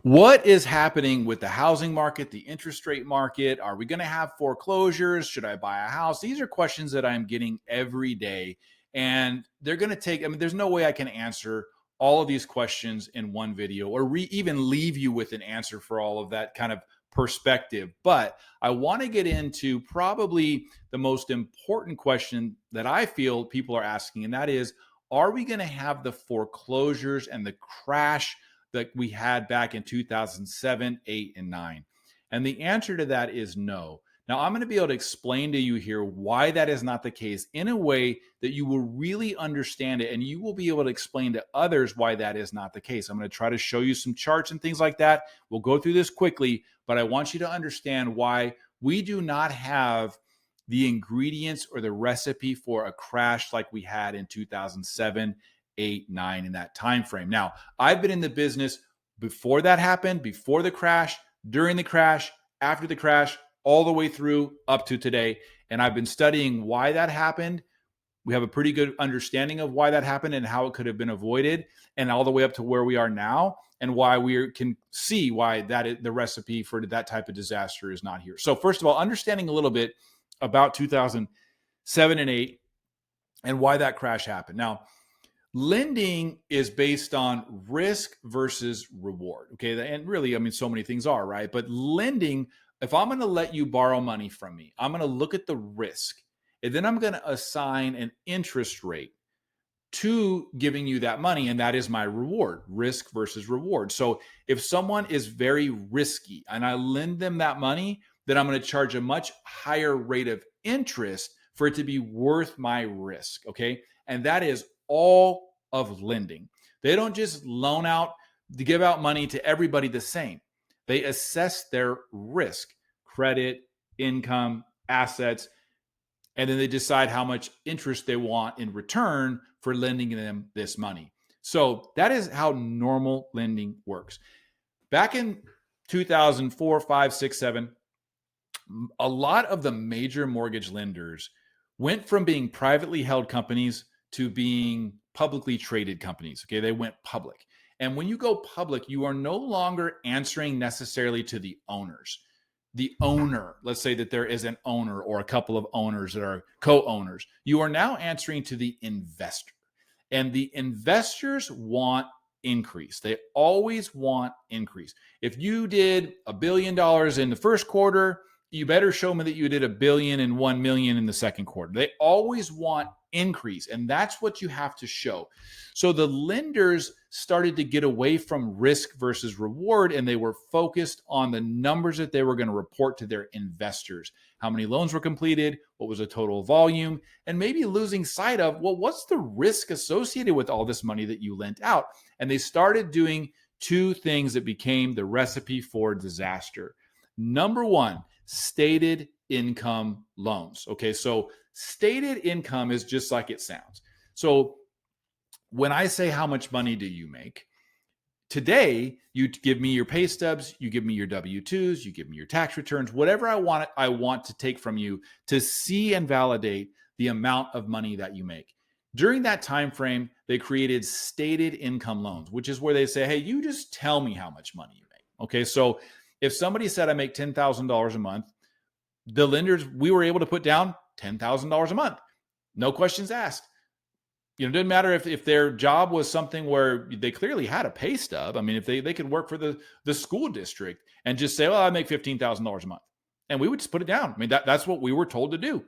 What is happening with the housing market, the interest rate market? Are we going to have foreclosures? Should I buy a house? These are questions that I'm getting every day. And they're going to take, there's no way I can answer all of these questions in one video or even leave you with an answer for all of that kind of perspective. But I want to get into probably the most important question that I feel people are asking, and that is, are we going to have the foreclosures and the crash that we had back in 2007, 8, and 9? And the answer to that is no. Now, I'm going to be able to explain to you here why that is not the case in a way that you will really understand it, and you will be able to explain to others why that is not the case. I'm going to try to show you some charts and things like that. We'll go through this quickly, but I want you to understand why we do not have the ingredients or the recipe for a crash like we had in 2007, 8, 9 in that time frame. Now, I've been in the business before that happened, before the crash, during the crash, after the crash, all the way through up to today. And I've been studying why that happened. We have a pretty good understanding of why that happened and how it could have been avoided, and all the way up to where we are now, and why we can see why that is, the recipe for that type of disaster is not here. So first of all, understanding a little bit about 2007 and 8 and why that crash happened. Now, lending is based on risk versus reward. Okay. And really, so many things are, right? But lending, if I'm going to let you borrow money from me, I'm going to look at the risk, and then I'm going to assign an interest rate to giving you that money. And that is my reward, risk versus reward. So if someone is very risky and I lend them that money, then I'm going to charge a much higher rate of interest for it to be worth my risk. Okay. And that is all of lending. They don't just loan out to give out money to everybody the same. They assess their risk, credit, income, assets, and then they decide how much interest they want in return for lending them this money. So that is how normal lending works. Back in 2004, 5, 6, 7, a lot of the major mortgage lenders went from being privately held companies to being publicly traded companies. Okay, they went public. And when you go public, you are no longer answering necessarily to the owners. The owner, let's say that there is an owner or a couple of owners that are co-owners. You are now answering to the investor. And the investors want increase. They always want increase. If you did $1 billion in the first quarter, you better show me that you did $1 billion and 1 million in the second quarter. They always want increase, and that's what you have to show. So the lenders started to get away from risk versus reward, and they were focused on the numbers that they were going to report to their investors. How many loans were completed? What was the total volume? And maybe losing sight of, well, what's the risk associated with all this money that you lent out? And they started doing two things that became the recipe for disaster. Number one, stated income loans. Okay, so stated income is just like it sounds. So when I say how much money do you make, today you give me your pay stubs, you give me your W-2s, you give me your tax returns, whatever I want to take from you to see and validate the amount of money that you make. During that time frame, they created stated income loans, which is where they say, hey, you just tell me how much money you make. Okay, so if somebody said I make $10,000 a month, the lenders, we were able to put down $10,000 a month. No questions asked. It didn't matter if their job was something where they clearly had a pay stub. If they could work for the school district and just say, well, I make $15,000 a month. And we would just put it down. That's what we were told to do.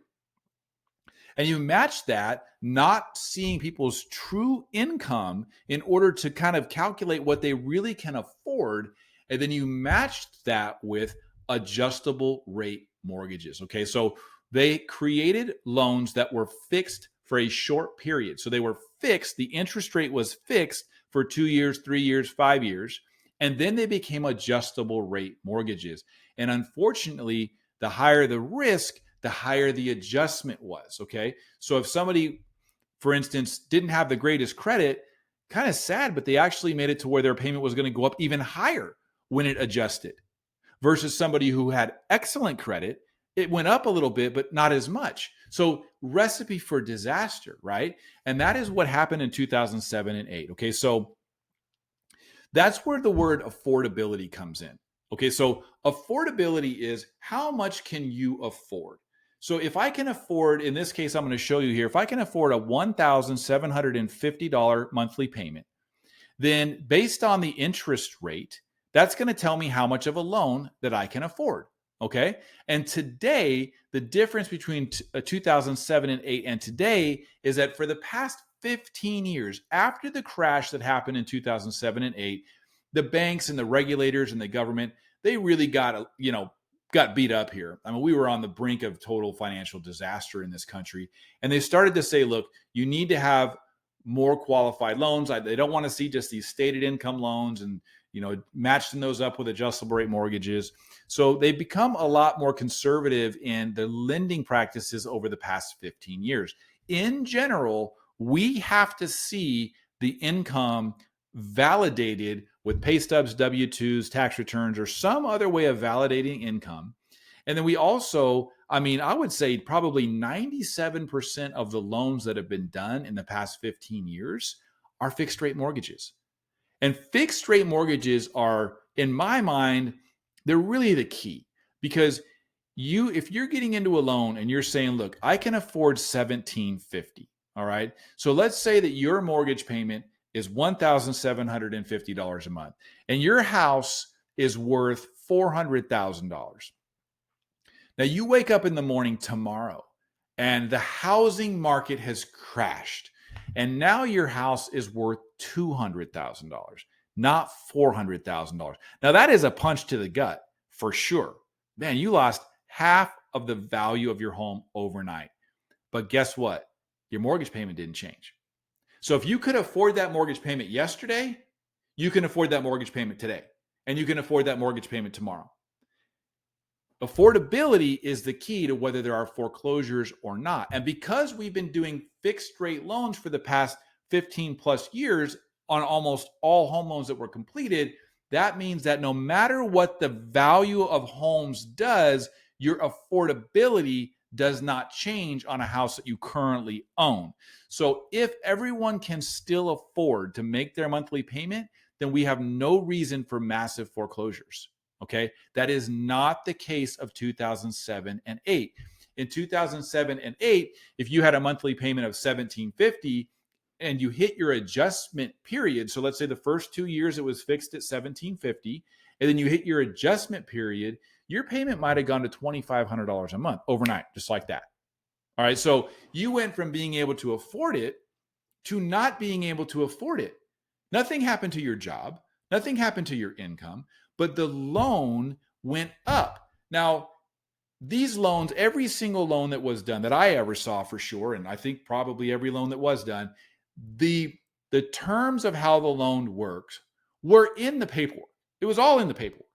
And you match that, not seeing people's true income in order to kind of calculate what they really can afford. And then you matched that with adjustable rate mortgages. Okay, so they created loans that were fixed for a short period. So they were fixed. The interest rate was fixed for 2 years, 3 years, 5 years. And then they became adjustable rate mortgages. And unfortunately, the higher the risk, the higher the adjustment was. Okay, so if somebody, for instance, didn't have the greatest credit, kind of sad, but they actually made it to where their payment was going to go up even higher when it adjusted, versus somebody who had excellent credit. It went up a little bit, but not as much. So recipe for disaster, right? And that is what happened in 2007 and 8. Okay, so That's where the word affordability comes in. Okay, so affordability is how much can you afford? So if I can afford, in this case, I'm going to show you here, if I can afford a $1,750 monthly payment, then based on the interest rate, that's going to tell me how much of a loan that I can afford. Okay. And today, the difference between 2007 and 8 and today is that for the past 15 years, after the crash that happened in 2007 and 8, the banks and the regulators and the government, they really got beat up here. I mean, we were on the brink of total financial disaster in this country. And they started to say, look, you need to have more qualified loans. They don't want to see just these stated income loans and matching those up with adjustable rate mortgages. So they've become a lot more conservative in the lending practices over the past 15 years. In general, we have to see the income validated with pay stubs, W-2s, tax returns, or some other way of validating income. And then we also, I would say probably 97% of the loans that have been done in the past 15 years are fixed rate mortgages. And fixed rate mortgages are, in my mind, they're really the key, because if you're getting into a loan and you're saying, look, I can afford $1,750. All right. So let's say that your mortgage payment is $1,750 a month and your house is worth $400,000. Now you wake up in the morning tomorrow and the housing market has crashed. And now your house is worth $200,000, not $400,000. Now that is a punch to the gut for sure. Man, you lost half of the value of your home overnight. But guess what? Your mortgage payment didn't change. So if you could afford that mortgage payment yesterday, you can afford that mortgage payment today. And you can afford that mortgage payment tomorrow. Affordability is the key to whether there are foreclosures or not. And because we've been doing fixed rate loans for the past 15 plus years on almost all home loans that were completed, that means that no matter what the value of homes does, your affordability does not change on a house that you currently own. So if everyone can still afford to make their monthly payment, then we have no reason for massive foreclosures. Okay, that is not the case of 2007 and 8. In 2007 and 8, if you had a monthly payment of $1,750 and you hit your adjustment period, so let's say the first 2 years it was fixed at $1,750, and then you hit your adjustment period, your payment might have gone to $2,500 a month overnight, just like that. All right, so you went from being able to afford it to not being able to afford it. Nothing happened to your job, nothing happened to your income, but the loan went up. Now, these loans, every single loan that was done that I ever saw for sure, and I think probably every loan that was done, the terms of how the loan works were in the paperwork. It was all in the paperwork.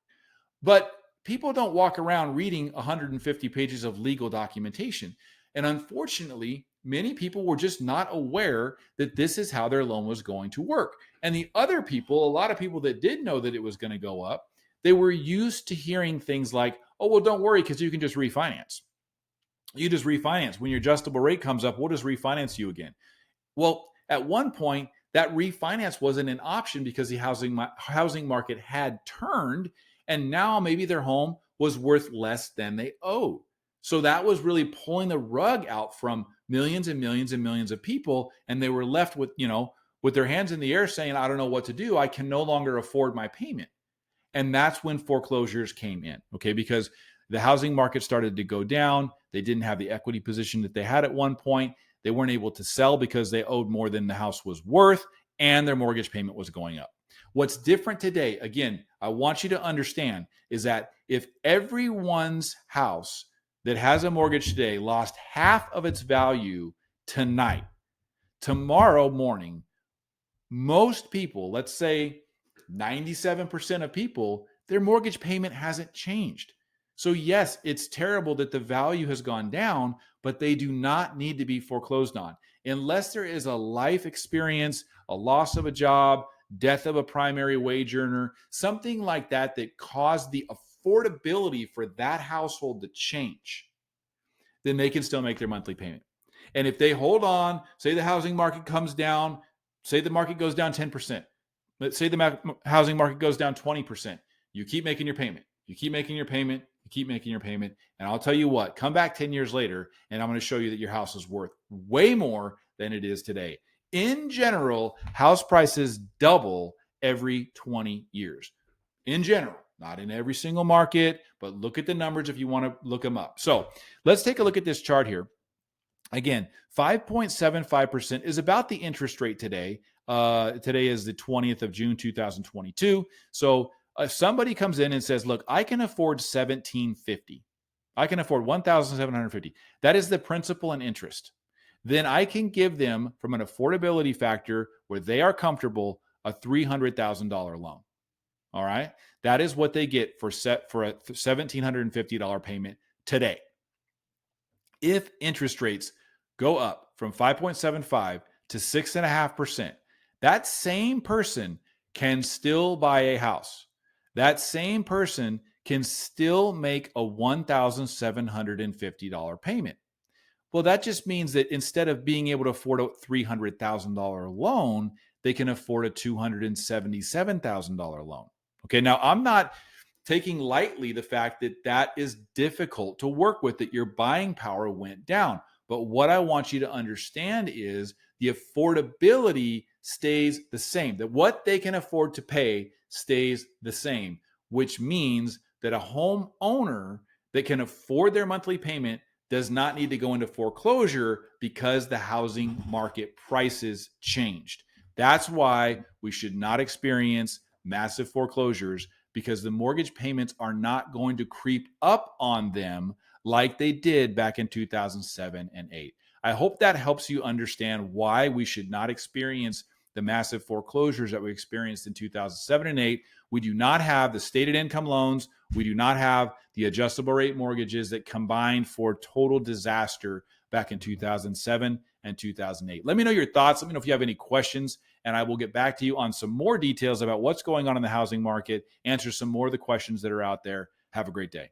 But people don't walk around reading 150 pages of legal documentation. And unfortunately, many people were just not aware that this is how their loan was going to work. And the other people, a lot of people that did know that it was going to go up, they were used to hearing things like, oh, well, don't worry, because you can just refinance. You just refinance. When your adjustable rate comes up, we'll just refinance you again. Well, at one point, that refinance wasn't an option because the housing market had turned, and now maybe their home was worth less than they owed. So that was really pulling the rug out from millions and millions and millions of people, and they were left with, with their hands in the air saying, I don't know what to do. I can no longer afford my payment. And that's when foreclosures came in, okay? Because the housing market started to go down. They didn't have the equity position that they had at one point. They weren't able to sell because they owed more than the house was worth, and their mortgage payment was going up. What's different today, again, I want you to understand, is that if everyone's house that has a mortgage today lost half of its value tonight, tomorrow morning, most people, let's say 97% of people, their mortgage payment hasn't changed. So yes, it's terrible that the value has gone down, but they do not need to be foreclosed on. Unless there is a life experience, a loss of a job, death of a primary wage earner, something like that that caused the affordability for that household to change, then they can still make their monthly payment. And if they hold on, say the housing market comes down, say the market goes down 10%, Let's say the housing market goes down 20%. You keep making your payment. You keep making your payment. You keep making your payment. And I'll tell you what, come back 10 years later, and I'm going to show you that your house is worth way more than it is today. In general, house prices double every 20 years. In general, not in every single market, but look at the numbers if you want to look them up. So let's take a look at this chart here. Again, 5.75% is about the interest rate today. Today is the 20th of June, 2022. So if somebody comes in and says, look, I can afford $1,750. I can afford $1,750. That is the principal and interest. Then I can give them, from an affordability factor where they are comfortable, a $300,000 loan. All right. That is what they get for a $1,750 payment today. If interest rates go up from 5.75 to 6.5%, that same person can still buy a house. That same person can still make a $1,750 payment. Well, that just means that instead of being able to afford a $300,000 loan, they can afford a $277,000 loan. Okay, now I'm not taking lightly the fact that that is difficult to work with, that your buying power went down. But what I want you to understand is the affordability stays the same, that what they can afford to pay stays the same, which means that a homeowner that can afford their monthly payment does not need to go into foreclosure because the housing market prices changed. That's why we should not experience massive foreclosures, because the mortgage payments are not going to creep up on them like they did back in 2007 and 8. I hope that helps you understand why we should not experience the massive foreclosures that we experienced in 2007 and 8. We do not have the stated income loans. We do not have the adjustable rate mortgages that combined for total disaster back in 2007 and 2008. Let me know your thoughts. Let me know if you have any questions, and I will get back to you on some more details about what's going on in the housing market, answer some more of the questions that are out there. Have a great day.